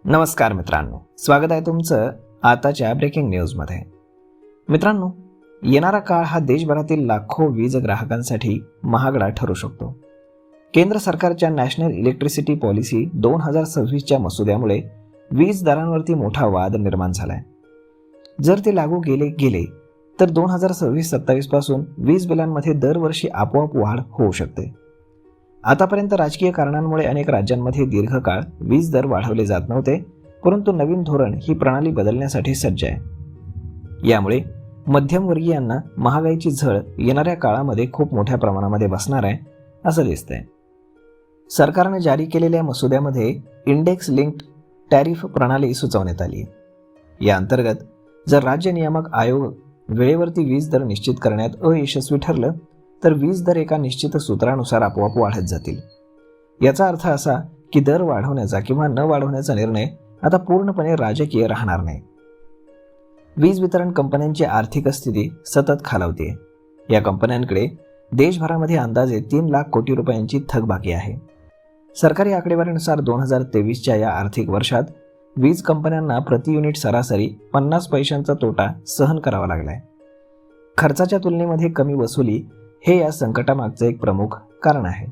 नमस्कार मित्रांनो, स्वागत आहे तुमचं आताच्या ब्रेकिंग न्यूजमध्ये। मित्रांनो, येणारा काळ हा देशभरातील लाखो वीज ग्राहकांसाठी महागडा ठरू शकतो। केंद्र सरकारच्या नॅशनल इलेक्ट्रिसिटी पॉलिसी 2026च्या मसुद्यामुळे वीज दरांवरती मोठा वाद निर्माण झालाय। जर ते लागू गेले तर 2026-27 पासून वीज बिलांमध्ये दरवर्षी आपोआप वाढ होऊ शकते। आतापर्यंत राजकीय कारणांमुळे अनेक राज्यांमध्ये दीर्घकाळ वीज दर वाढवले जात नव्हते, परंतु नवीन धोरण ही प्रणाली बदलण्यासाठी सज्ज आहे। यामुळे मध्यमवर्गीयांना महागाईची झळ येणाऱ्या काळामध्ये खूप मोठ्या प्रमाणामध्ये बसणार आहे असं दिसतंय। सरकारने जारी केलेल्या मसुद्यामध्ये इंडेक्स लिंक्ड टॅरिफ प्रणाली सुचवण्यात आली आहे। या अंतर्गत जर राज्य नियामक आयोग वेळेवरती वीज दर निश्चित करण्यात अयशस्वी ठरलं तर वीज दर एका निश्चित सूत्रानुसार आपोआप वाढत जातील। याचा अर्थ असा की दर वाढवण्याचा किंवा न वाढवण्याचा निर्णय आता पूर्णपणे राजकीय राहणार नाही। वीज वितरण कंपन्यांची आर्थिक स्थिती सतत खालावते। या कंपन्यांकडे देशभरामध्ये अंदाजे 3 लाख कोटी रुपयांची थकबाकी आहे। सरकारी आकडेवारीनुसार 2023च्या या आर्थिक वर्षात वीज कंपन्यांना प्रति युनिट सरासरी 50 पैशांचा तोटा सहन करावा लागलाय। खर्चाच्या तुलनेमध्ये कमी वसुली हे या संकटामागचे एक प्रमुख कारण आहे।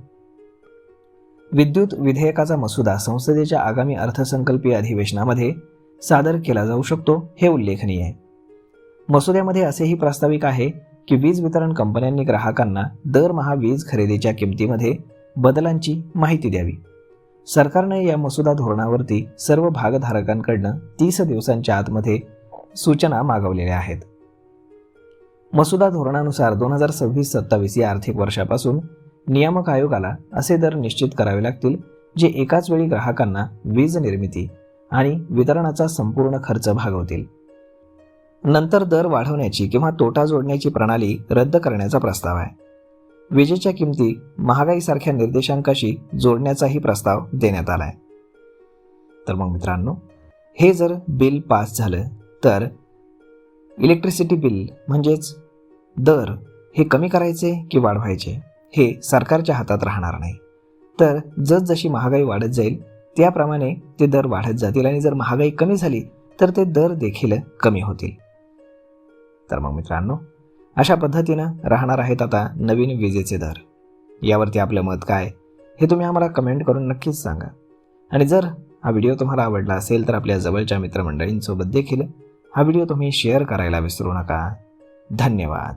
विद्युत विधेयकाचा मसुदा संसदेच्या आगामी अर्थसंकल्पीय अधिवेशनामध्ये सादर केला जाऊ शकतो, हे उल्लेखनीय आहे। मसुद्यामध्ये असेही प्रास्ताविक आहे की वीज वितरण कंपन्यांनी ग्राहकांना दरमहा वीज खरेदीच्या किमतीमध्ये बदलांची माहिती द्यावी। सरकारने या मसुदा धोरणावरती सर्व भागधारकांकडून 30 दिवसांच्या आतमध्ये सूचना मागवलेल्या आहेत। मसुदा धोरणानुसार 2026-27 या आर्थिक वर्षापासून नियामक आयोगाला असे दर निश्चित करावे लागतील जे एकाच वेळी ग्राहकांना वीज निर्मिती आणि वितरणाचा संपूर्ण खर्च भागवतील। नंतर दर वाढवण्याची किंवा तोटा जोडण्याची प्रणाली रद्द करण्याचा प्रस्ताव आहे। विजेच्या किमती महागाईसारख्या निर्देशांकाशी जोडण्याचाही प्रस्ताव देण्यात आलाय। तर मग मित्रांनो, हे जर बिल पास झालं तर इलेक्ट्रिसिटी बिल म्हणजेच दर हे कमी करायचे की वाढवायचे हे सरकारच्या हातात राहणार नाही। तर जसजशी महागाई वाढत जाईल त्याप्रमाणे ते दर वाढत जातील आणि जर महागाई कमी झाली तर ते दर देखील कमी होतील। तर मग मित्रांनो, अशा पद्धतीनं राहणार आहेत आता नवीन विजेचे दर। यावरती आपलं मत काय हे तुम्ही आम्हाला कमेंट करून नक्कीच सांगा। आणि जर हा व्हिडिओ तुम्हाला आवडला असेल तर आपल्या जवळच्या मित्रमंडळींसोबत देखील हा व्हिडिओ तुम्ही शेअर करायला विसरू नका। धन्यवाद।